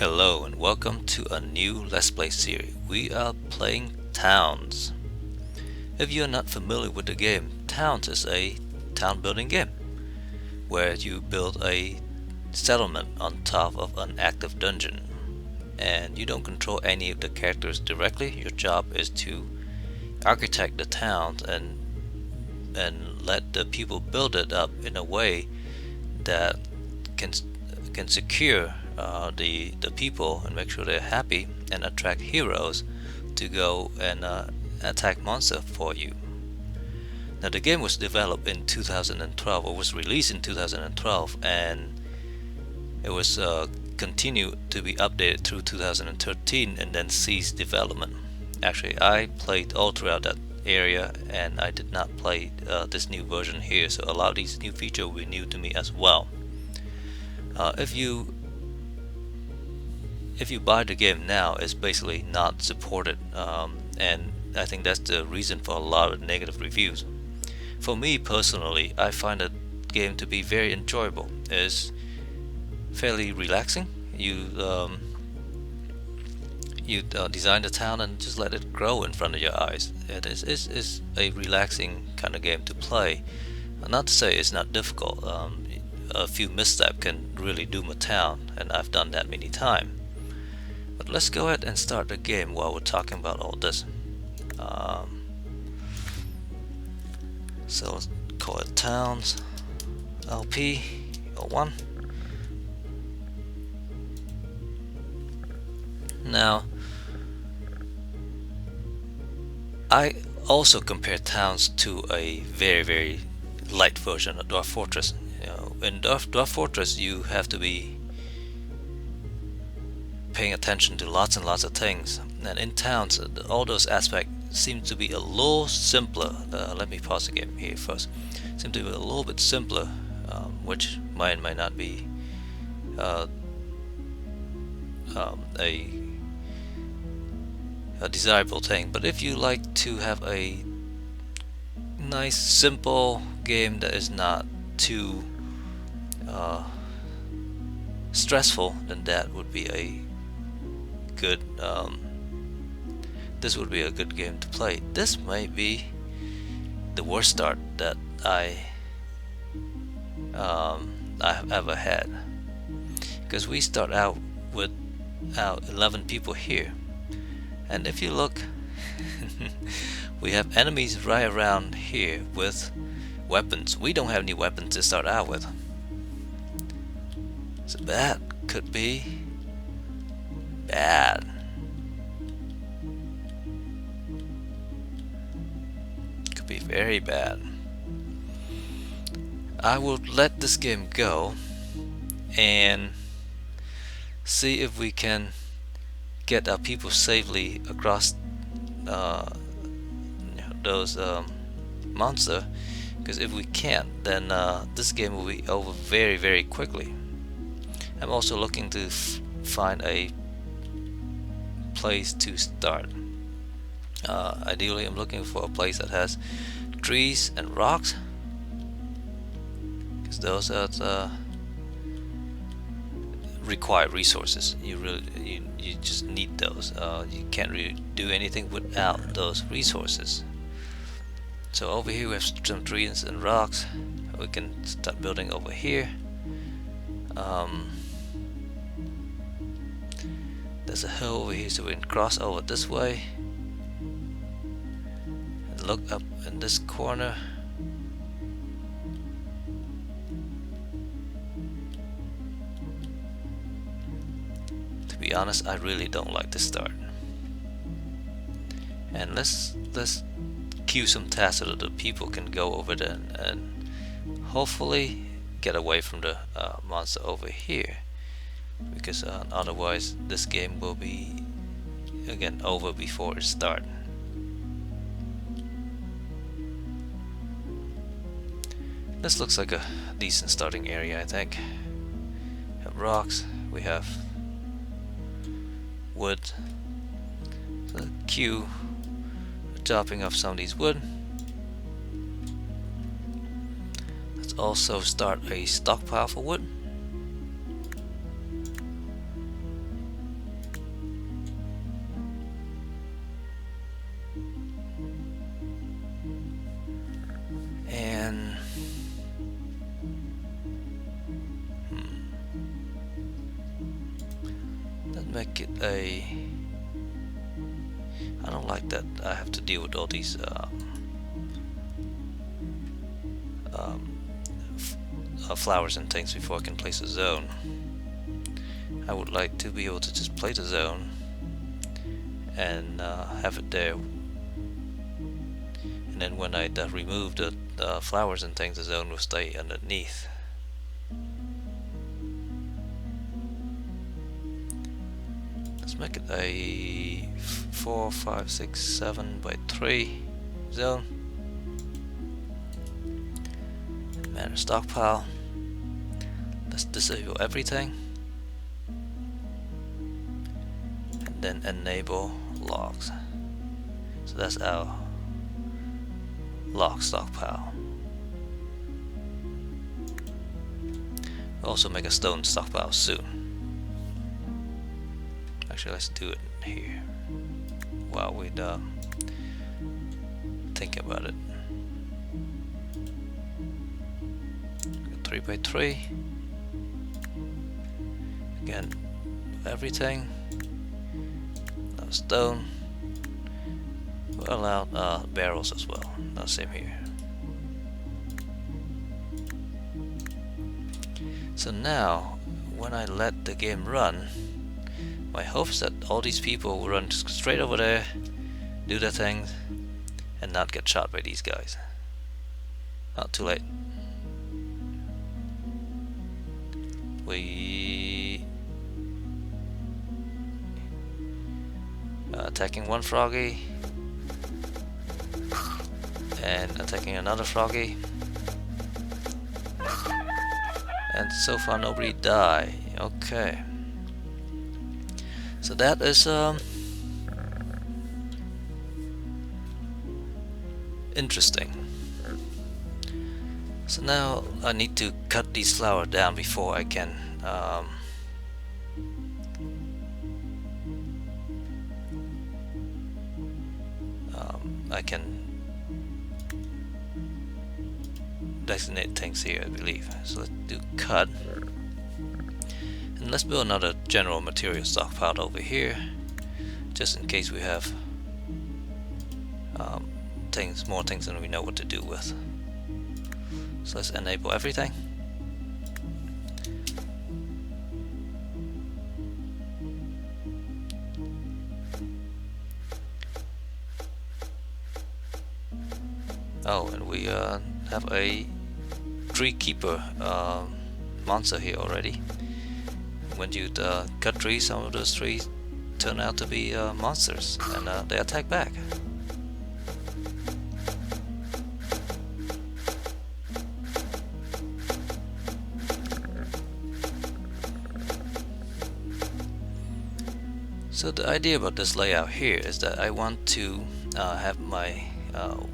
Hello and welcome to a new Let's Play series. We are playing Towns. If you are not familiar with the game, Towns is a town building game where you build a settlement on top of an active dungeon. And you don't control any of the characters directly. Your job is to architect the town and let the people build it up in a way that can secure the people and make sure they're happy and attract heroes to go and attack monsters for you. Now the game was developed in 2012, or was released in 2012, and it was continued to be updated through 2013 and then ceased development. Actually, I played all throughout that area and I did not play this new version here, so a lot of these new features were new to me as well. If you buy the game now, it's basically not supported, and I think that's the reason for a lot of negative reviews. For me personally, I find the game to be very enjoyable. It's fairly relaxing. You design the town and just let it grow in front of your eyes. It is a relaxing kind of game to play. Not to say it's not difficult. A few missteps can really doom a town, and I've done that many times. But let's go ahead and start the game while we're talking about all this. So let's call it Towns LP 01. Now, I also compare Towns to a very light version of Dwarf Fortress. In Dwarf Fortress, you have to be paying attention to lots and lots of things, and in Towns, all those aspects seem to be a little simpler. Let me pause the game here first. Seem to be a little bit simpler, which might not be a desirable thing. But if you like to have a nice simple game that is not too stressful, then that would be a good this would be a good game to play. This might be the worst start that I've ever had, because we start out with 11 people here, and if you look we have enemies right around here with weapons. We don't have any weapons to start out with, so that could be bad. Could be very bad. I will let this game go and see if we can get our people safely across those monsters, because if we can't, then this game will be over very quickly. I'm also looking to find a place to start. Ideally, I'm looking for a place that has trees and rocks, because those are require resources. You just need those. You can't really do anything without those resources. So over here we have some trees and rocks. We can start building over here. There's a hill over here, so we can cross over this way and look up in this corner. To be honest, I really don't like this start. And let's queue some tasks so that the people can go over there and hopefully get away from the monster over here, because otherwise this game will be again over before it starts. This looks like a decent starting area, I think. We have rocks, we have wood. So queue chopping off some of these wood. Let's also start a stockpile for wood. make it a... I don't like that I have to deal with all these flowers and things before I can place a zone. I would like to be able to just place a zone and have it there, and then when I remove the flowers and things, the zone will stay underneath. Let's make it a 4, 5, 6, 7 by 3 zone. Manage stockpile. Let's disable everything. And then enable logs. So that's our log stockpile. We'll also make a stone stockpile soon. Actually, let's do it here while we think about it. 3 by 3. Again, everything. No stone. We'll allow barrels as well. No, same here. So now, when I let the game run, my hope is that all these people will run straight over there, do their things, and not get shot by these guys. Not too late. We attacking one froggy and attacking another froggy, and so far nobody died. Okay, so that is interesting. So now I need to cut these flowers down before I can designate things here, I believe. So let's do cut, and let's build another general material stockpile over here, just in case we have more things than we know what to do with. So let's enable everything. Oh, and we have a tree keeper monster here already. When you cut trees, some of those trees turn out to be monsters, and they attack back. So the idea about this layout here is that I want to have my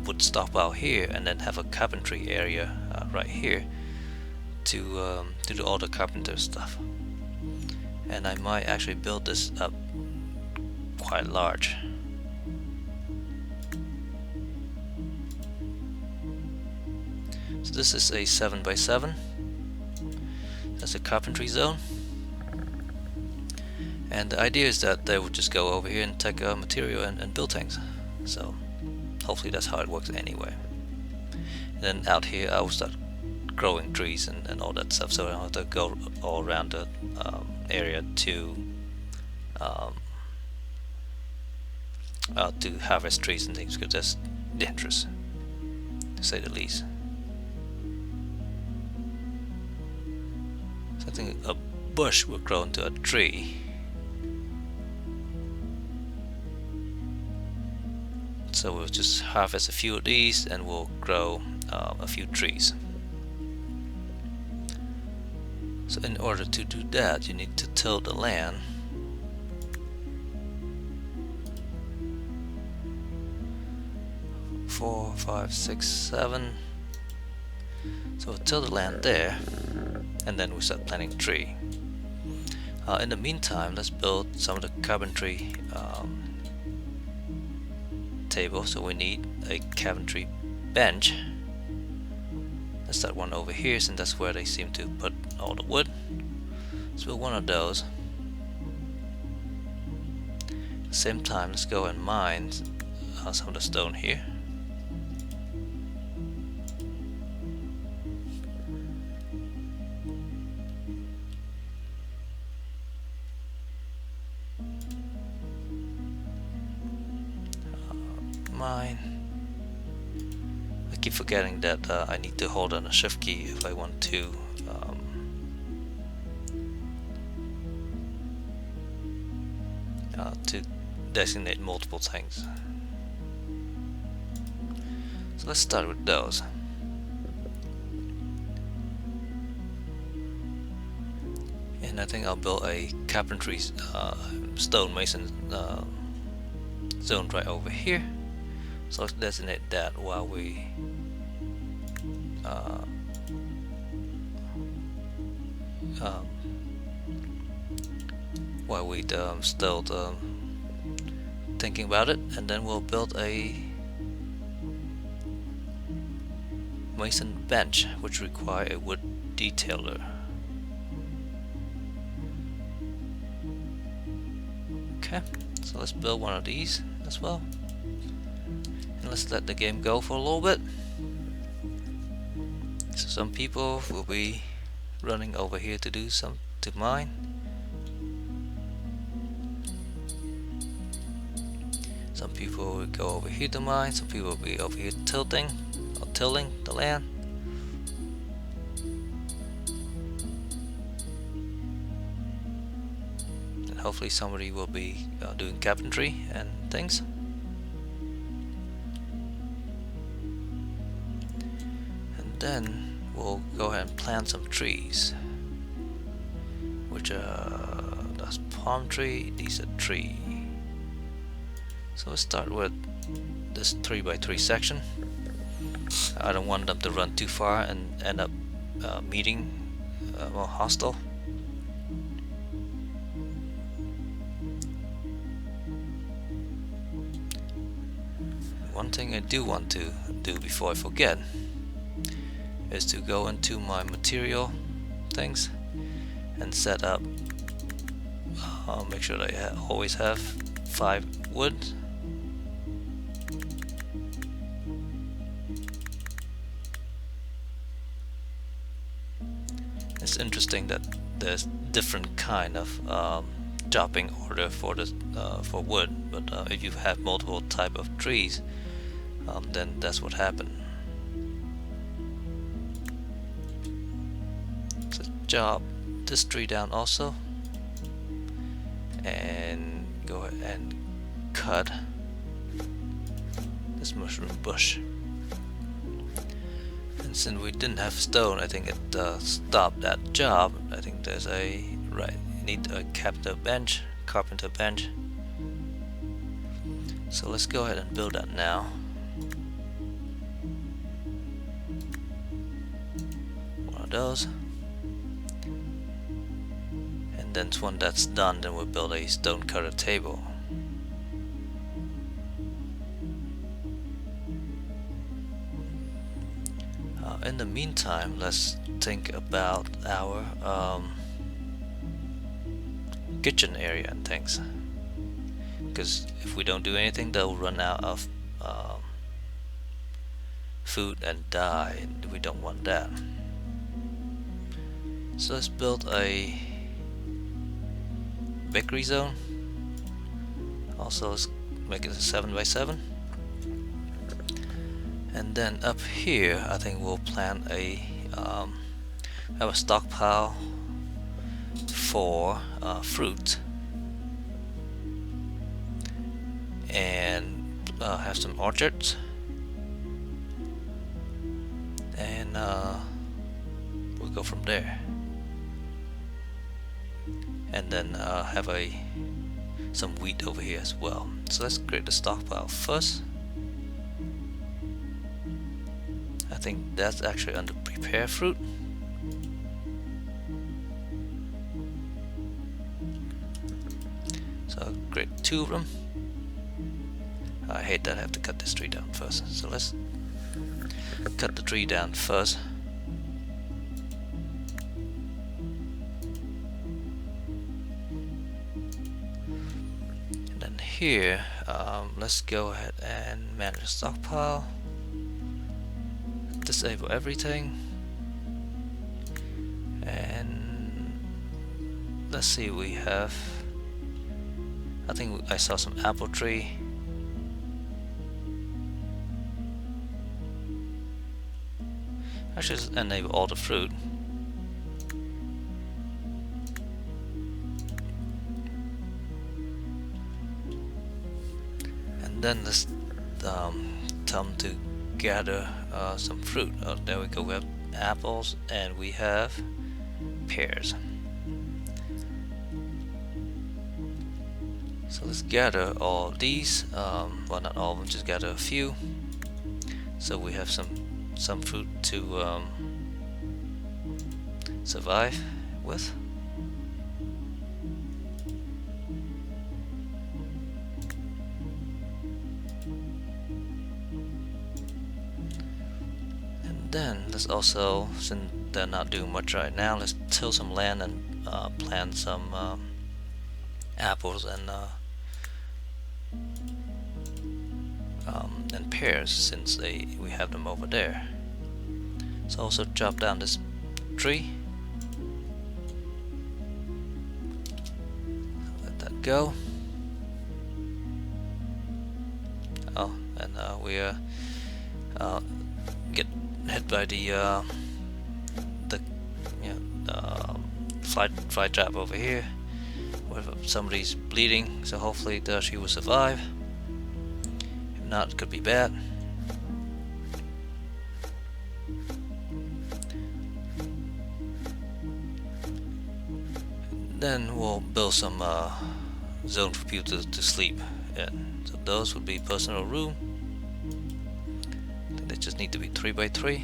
wood stockpile here, and then have a carpentry area right here to do all the carpenter stuff. And I might actually build this up quite large. So this is a 7 by 7. That's a carpentry zone. And the idea is that they would just go over here and take material and build things. So hopefully that's how it works anyway. And then out here I will start growing trees and all that stuff, so I don't have to go all around the area to harvest trees and things, because that's dangerous, to say the least. So I think a bush will grow into a tree. So we'll just harvest a few of these and we'll grow a few trees. So in order to do that, you need to till the land. Four, 5, 6, 7. So we'll till the land there, and then we'll start planting a tree. In the meantime, let's build some of the carpentry table. So we need a carpentry bench. Let's start one over here, since that's where they seem to put all the wood. Let's build one of those. same time, let's go and mine some of the stone here. Mine. I keep forgetting that I need to hold on the shift key if I want to designate multiple things. So let's start with those. And I think I'll build a carpentry stonemason zone right over here. So let's designate that while we still thinking about it, and then we'll build a mason bench, which require a wood detailer. Okay, so let's build one of these as well, and let's let the game go for a little bit. So some people will be running over here to mine. Some people will go over here to mine. Some people will be over here tilling the land. And hopefully somebody will be doing carpentry and things. And then we'll go ahead and plant some trees, which that's palm tree. These are tree. So let's start with this 3x3 section. I don't want them to run too far and end up meeting more hostile. One thing I do want to do before I forget is to go into my material things and set up, make sure that I always have 5 wood. It's interesting that there's different kind of chopping order for wood, but if you have multiple type of trees, then that's what happened. So chop this tree down also, and go ahead and cut this mushroom bush. And since we didn't have stone, I think it stopped that job. I think there's you need a carpenter bench. So let's go ahead and build that now. One of those. And then when that's done, then we'll build a stone cutter table. In the meantime, let's think about our kitchen area and things, because if we don't do anything, they'll run out of food and die, and we don't want that. So let's build a bakery zone. Also, let's make it a 7x7. And then up here, I think we'll plan have a stockpile for fruit, and have some orchards, and we'll go from there. And then have some wheat over here as well. So let's create the stockpile first. I think that's actually under prepare fruit. So I'll create 2 of them. I hate that I have to cut this tree down first. So let's cut the tree down first. And then here, let's go ahead and manage stockpile, disable everything, and let's see, we have, I think I saw some apple tree. I should just enable all the fruit. And then let's tell them to gather some fruit. Oh, there we go, we have apples and we have pears. So let's gather all these, well, not all of them, just gather a few, so we have some fruit to survive with. And then let's also, since they're not doing much right now, let's till some land and plant some apples and pears, since we have them over there. So also chop down this tree, let that go. Oh, and we get hit by the fly trap over here. Somebody's bleeding, so hopefully she will survive. If not, it could be bad. Then we'll build some zone for people to sleep in. So those would be personal room. I think they just need to be 3 by 3.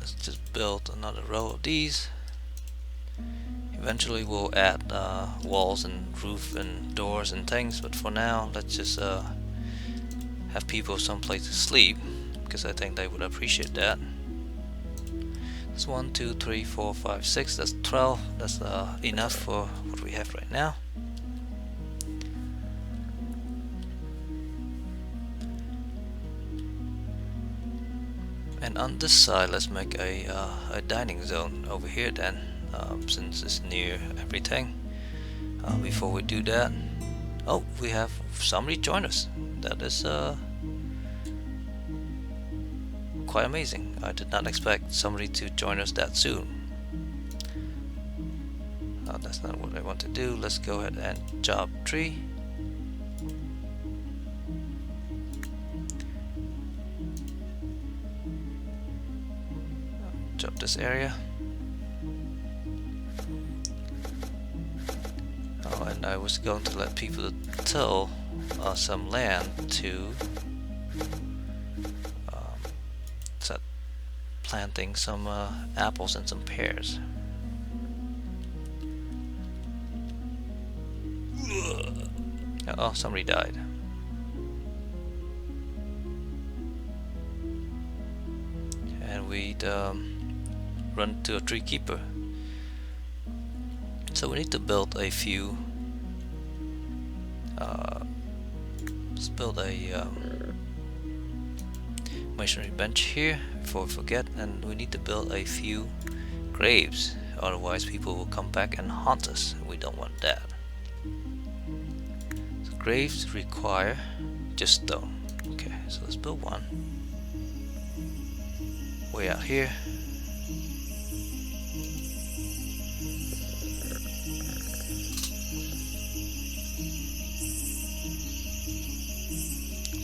Let's just build another row of these. Eventually we'll add walls and roof and doors and things, but for now let's just have people someplace to sleep, because I think they would appreciate that. That's 1, 2, 3, 4, 5, 6, that's 12. That's enough for what we have right now. And on this side, let's make a dining zone over here then, since it's near everything. Before we do that, oh, we have somebody join us. That is quite amazing. I did not expect somebody to join us that soon. That's not what I want to do. Let's go ahead and chop tree. Chop this area. Oh, and I was going to let people till some land to start planting some apples and some pears. Oh, somebody died. And we'd run to a tree keeper. So we need to build a few. Let's build a masonry bench here before we forget, and we need to build a few graves. Otherwise, people will come back and haunt us. We don't want that. So graves require just stone. Okay, so let's build one. Way out here.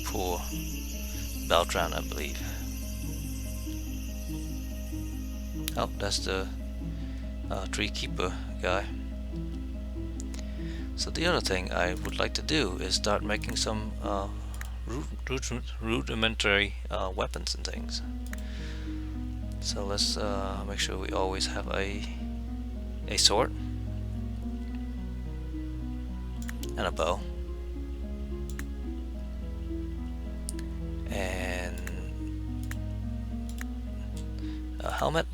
For Beltran, I believe. Oh, that's the tree keeper guy. So the other thing I would like to do is start making some rudimentary weapons and things. So let's make sure we always have a sword. and a bow. And a helmet,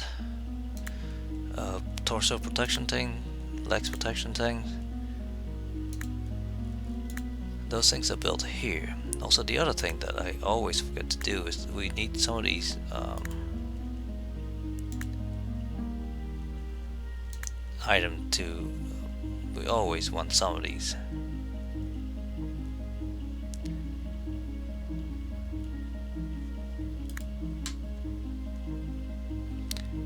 a torso protection thing, legs protection thing. Those things are built here. Also, the other thing that I always forget to do is we need some of these item to. We always want some of these.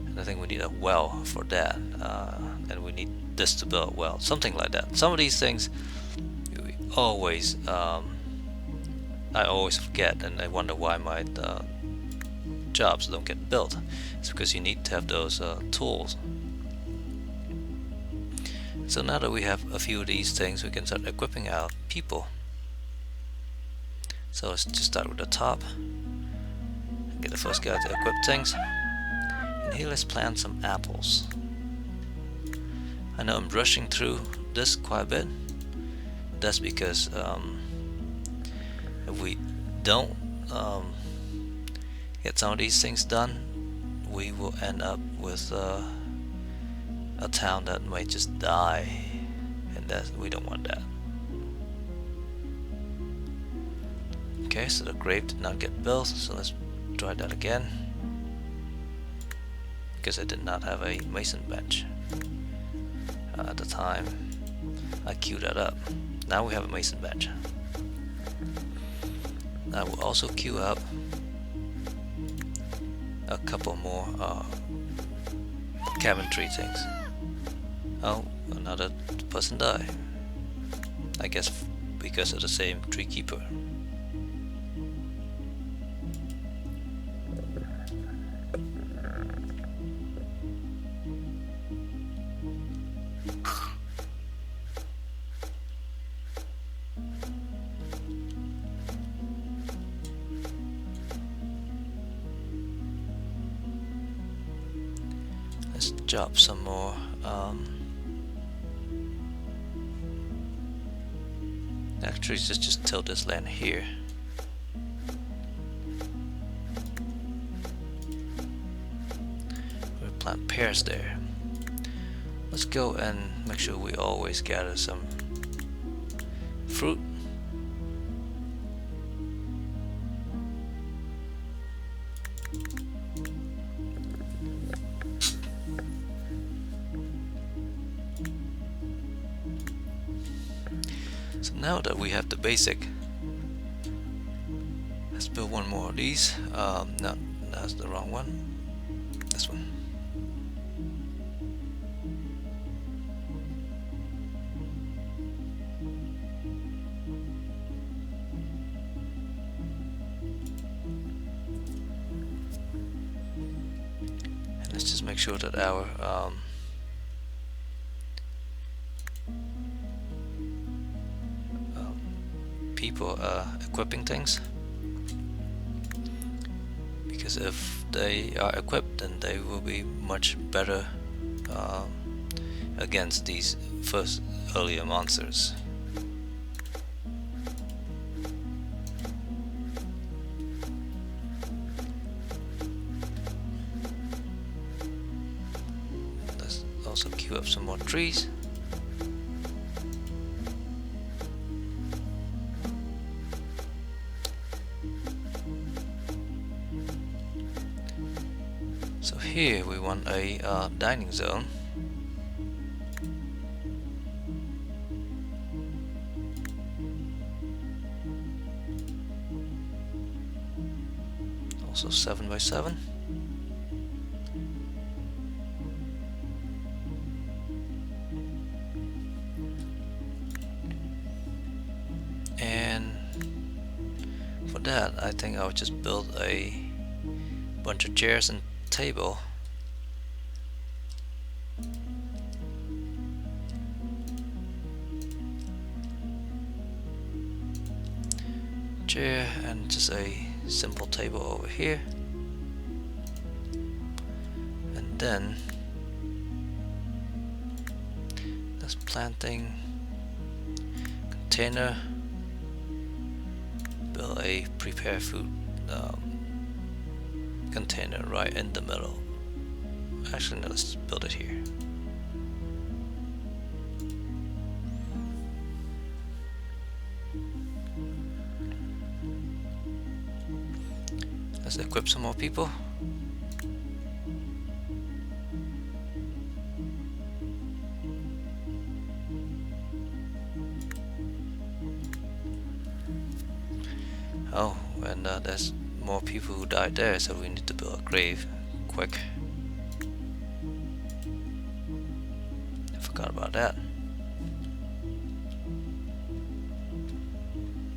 And I think we need a well for that, and we need this to build a well, something like that. Some of these things we always I always forget, and I wonder why my jobs don't get built. It's because you need to have those tools. So now that we have a few of these things, we can start equipping our people. So let's just start with the top. Get the first guy to equip things. And here let's plant some apples. I know I'm rushing through this quite a bit. That's because if we don't get some of these things done, we will end up with a town that might just die, and that we don't want that. Okay, so the grave did not get built, so let's try that again, because I did not have a mason bench at the time I queued that up. Now we have a mason bench. I will also queue up a couple more cabin tree things. Oh, another person died. I guess because of the same tree keeper. Let's chop some more actually just tilt this land here. We'll plant pears there. Let's go and make sure we always gather some fruit. So now that we have the basic, let's build one more of these. No, that's the wrong one. This one. And let's just make sure that our people are equipping things, because if they are equipped, then they will be much better against these first earlier monsters. Let's also queue up some more trees. So here we want a dining zone. Also 7 by 7. And for that, I think I'll just build a bunch of chairs and table. Chair and just a simple table over here, and then that's planting container, build a prepared food container right in the middle. Actually, no, let's build it here. Let's equip some more people. Oh, and there's more people who died there, so we need to build a grave quick. I forgot about that.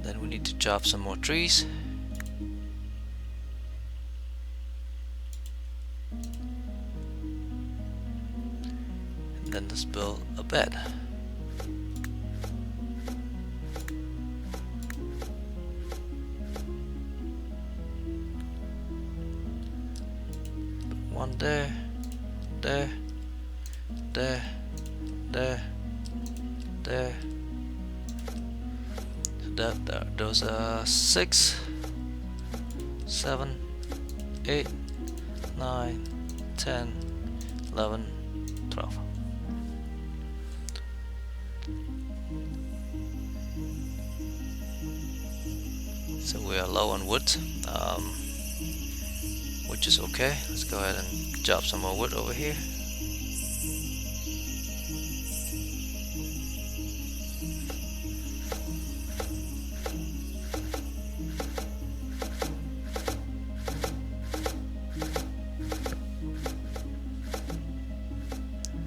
Then we need to chop some more trees. And then let's build a bed. One there, there, there, there, there. So those are 6, 7, 8, 9, 10, 11, 12. So we are low on wood. Which is okay. Let's go ahead and chop some more wood over here.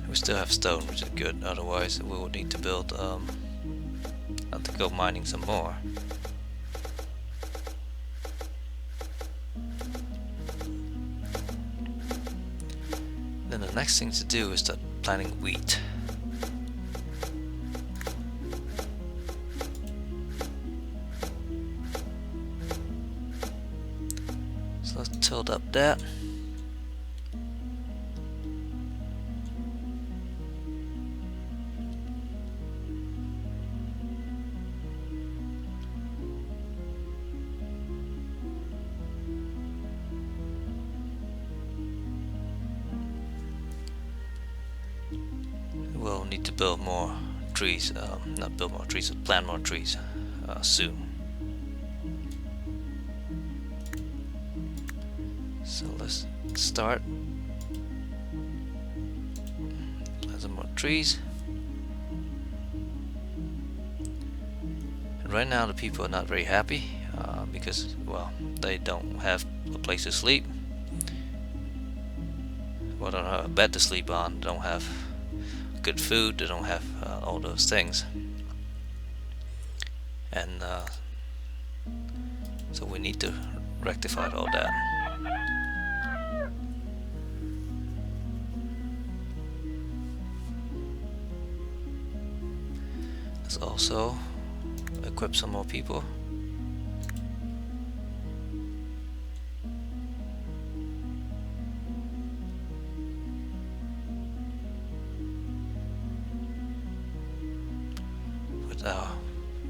We still have stone, which is good. Otherwise, we will need to build. Have to go mining some more. Then the next thing to do is start planting wheat. So let's tilt up that. We'll need to build more trees, not build more trees, but plant more trees soon. So let's start. Plant some more trees. And right now the people are not very happy because, well, they don't have a place to sleep. Well, don't have a bed to sleep on, don't have good food, they don't have all those things, and so we need to rectify all that. Let's also equip some more people.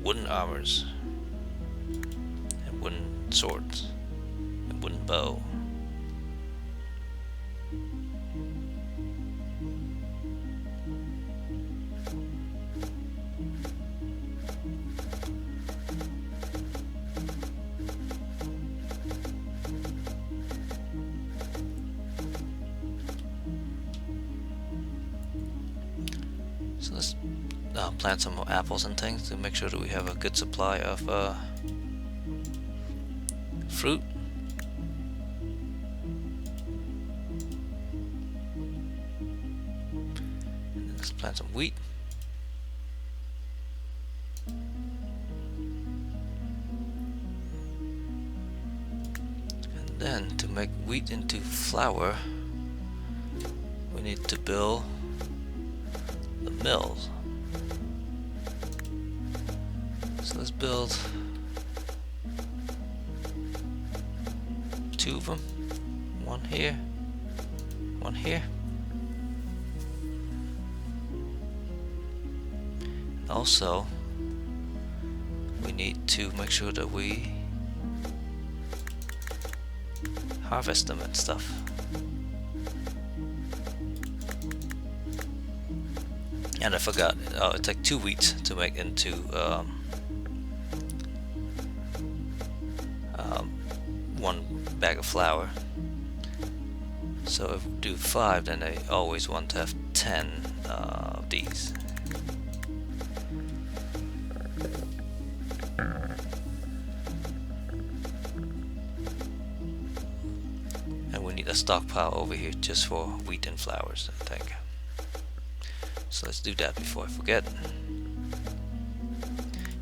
Wooden armors and wooden swords and wooden bow. So let's plant some more apples and things to make sure that we have a good supply of fruit. And let's plant some wheat. And then to make wheat into flour, we need to build the mills. So let's build 2 of them. One here, one here. Also, we need to make sure that we harvest them and stuff. And I forgot, it takes 2 wheat to make into 1 bag of flour. So if we do 5, then I always want to have 10 of these. And we need a stockpile over here just for wheat and flours, I think. So let's do that before I forget.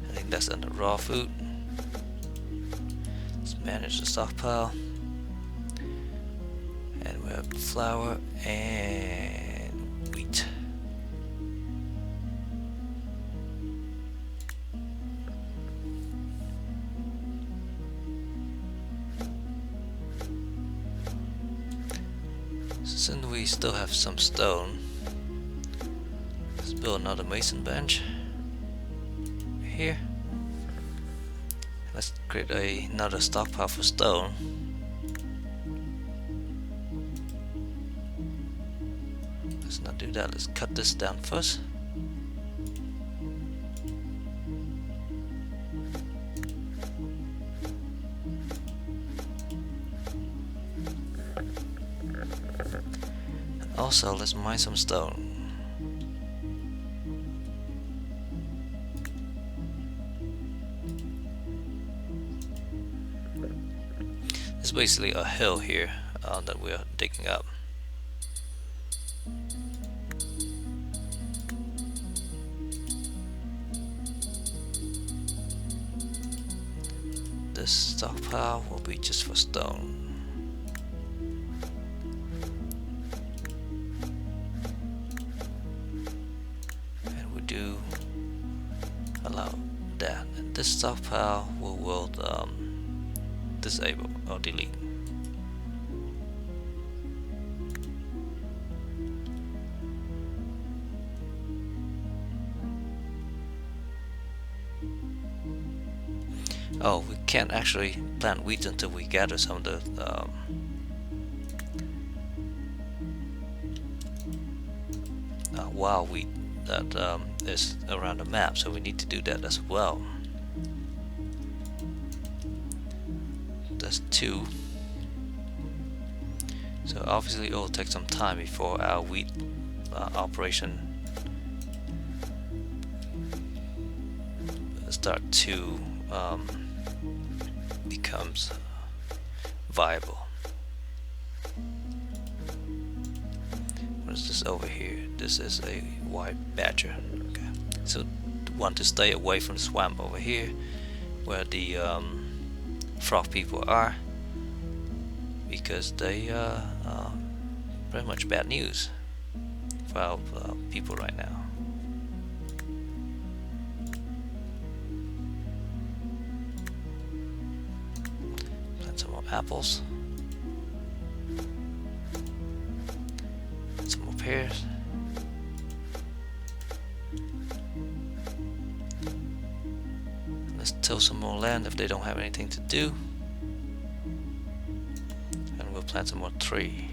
I think that's under raw food. Let's manage the stockpile. And we have flour and wheat. Since we still have some stone, let's build another mason bench here. Let's create another stockpile for stone. Let's not do that, let's cut this down first. Also, let's mine some stone. It's basically a hill here that we are digging up. This stockpile will be just for stone. Do allow that, and this stockpile will disable or delete. Oh, we can't actually plant wheat until we gather some of the wild wheat that is around the map, so we need to do that as well. That's 2. So obviously it will take some time before our wheat operation start to becomes viable. What is this over here? This is a white badger. Okay, so want to stay away from the swamp over here, where the frog people are, because they are pretty much bad news for our people right now. Plant some more apples. Some more pears. Let's till some more land if they don't have anything to do. And we'll plant some more trees.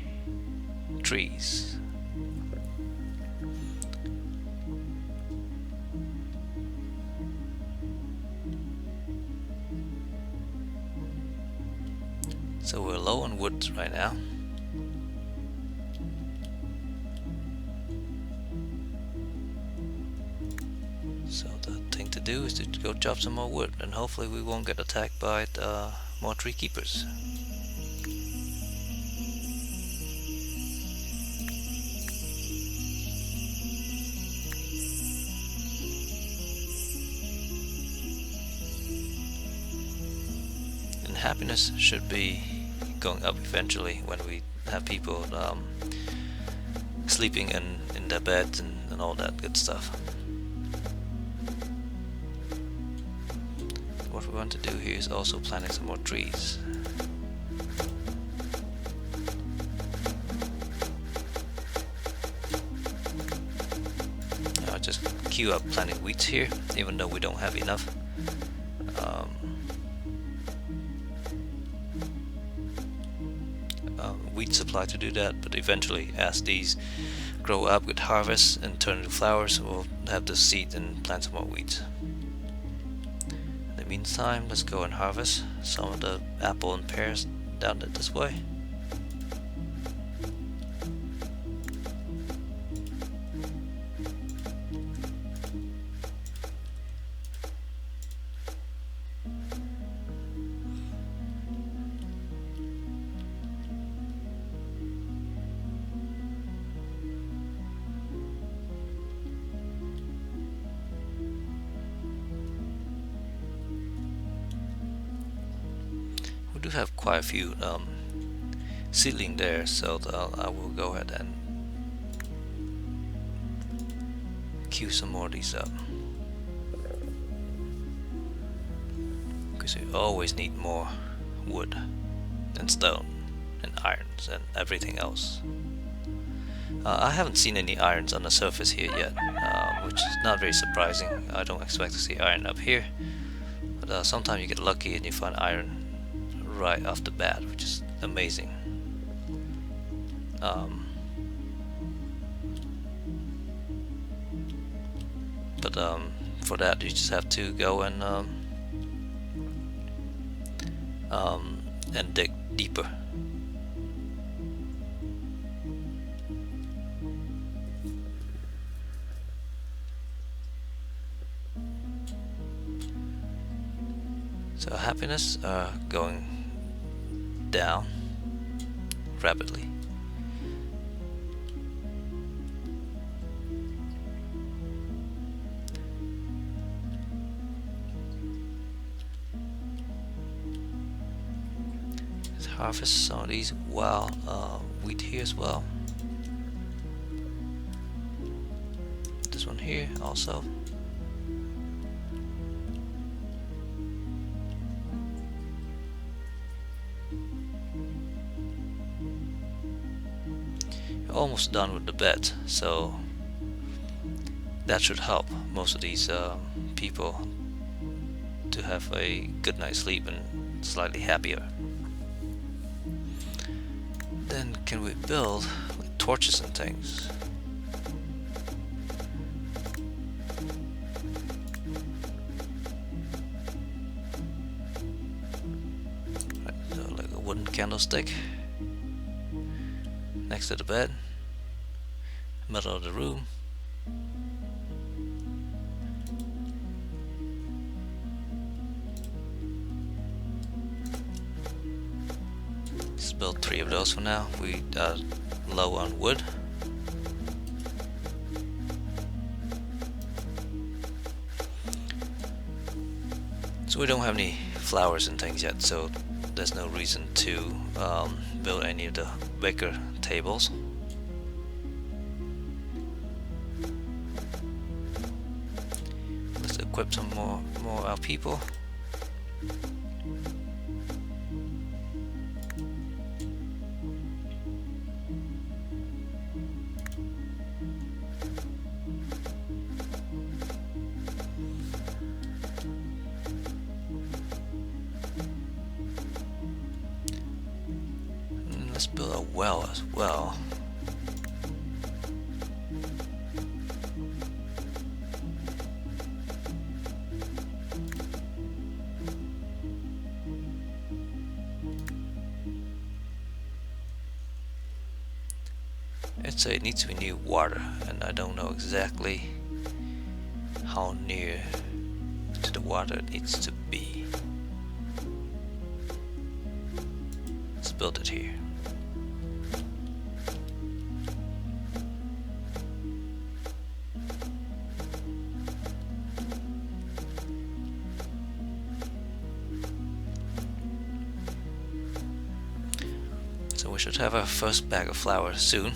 So we're low on wood right now. So the thing to do is to go chop some more wood, and hopefully we won't get attacked by more tree keepers. And happiness should be going up eventually when we have people sleeping in their beds and all that good stuff. What we want to do here is also planting some more trees. Now I just queue up planting wheat here, even though we don't have enough. wheat supply to do that, but eventually as these grow up with harvest and turn into flowers, we'll have the seed and plant some more wheat. In the meantime, let's go and harvest some of the apple and pears down this way. We do have quite a few seedling there, so I will go ahead and queue some more of these up, because we always need more wood and stone and irons and everything else. I haven't seen any irons on the surface here yet, which is not very surprising. I don't expect to see iron up here, but sometimes you get lucky and you find iron right off the bat, which is amazing. But for that you just have to go and dig deeper. So happiness going down rapidly. Let's harvest some of these wild wheat here as well. This one here also. Almost done with the bed, so that should help most of these people to have a good night's sleep and slightly happier. Then can we build like torches and things? Right, so like a wooden candlestick next to the bed, middle of the room. Let's build 3 of those for now. We are low on wood. So we don't have any flowers and things yet, so there's no reason to build any of the bigger tables. Let's equip some more our people. Let's build a well as well. It needs to be near water, and I don't know exactly how near to the water it needs to be. Let's build it here. So we should have our first bag of flour soon.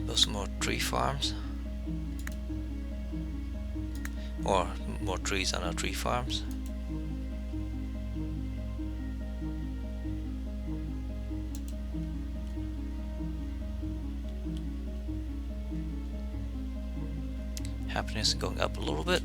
Build some more tree farms, or more trees on our tree farms. happiness going up a little bit.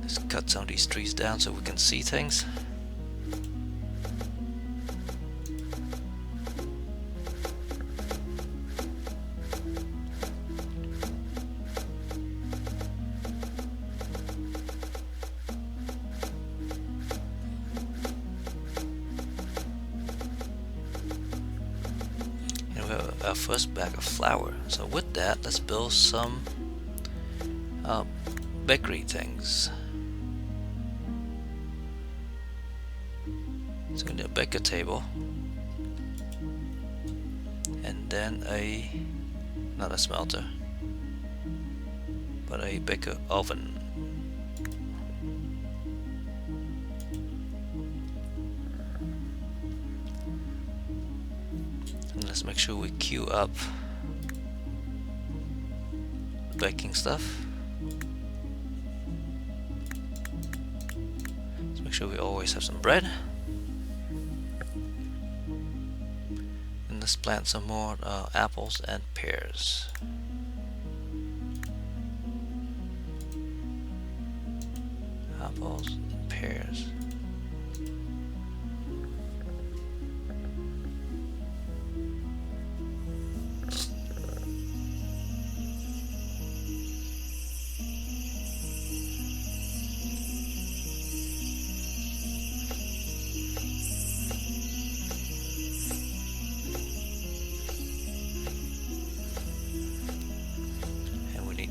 Let's cut some of these trees down so we can see things. And we have our first bag of flour. So with that, let's build some bakery things. So we need a baker table, and then not a smelter, but a baker oven. And let's make sure we queue up the baking stuff. Let's make sure we always have some bread. Let's plant some more apples and pears. Apples and pears.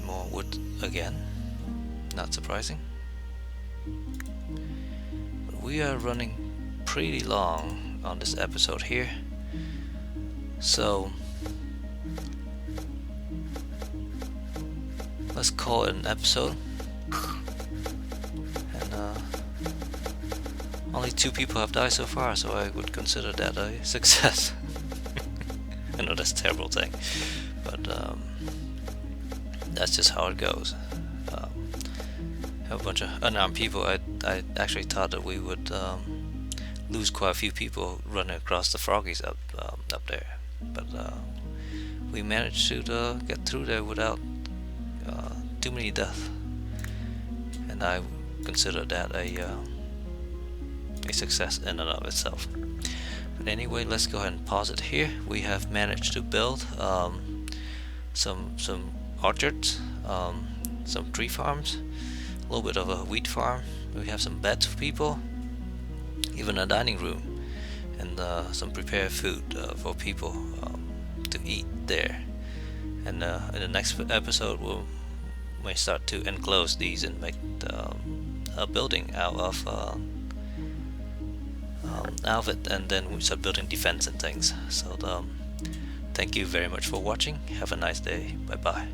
More wood again, not surprising. But we are running pretty long on this episode here, so let's call it an episode. And only 2 people have died so far, so I would consider that a success. I know that's a terrible thing, but that's just how it goes. Have a bunch of unarmed people. I actually thought that we would lose quite a few people running across the froggies up there, but we managed to get through there without too many deaths, and I consider that a success in and of itself. But anyway, let's go ahead and pause it here. We have managed to build some orchards, some tree farms, a little bit of a wheat farm. We have some beds for people, even a dining room, and some prepared food for people to eat there. And in the next episode, we may start to enclose these and make a building out of it, and then we start building defense and things. So thank you very much for watching. Have a nice day. Bye bye.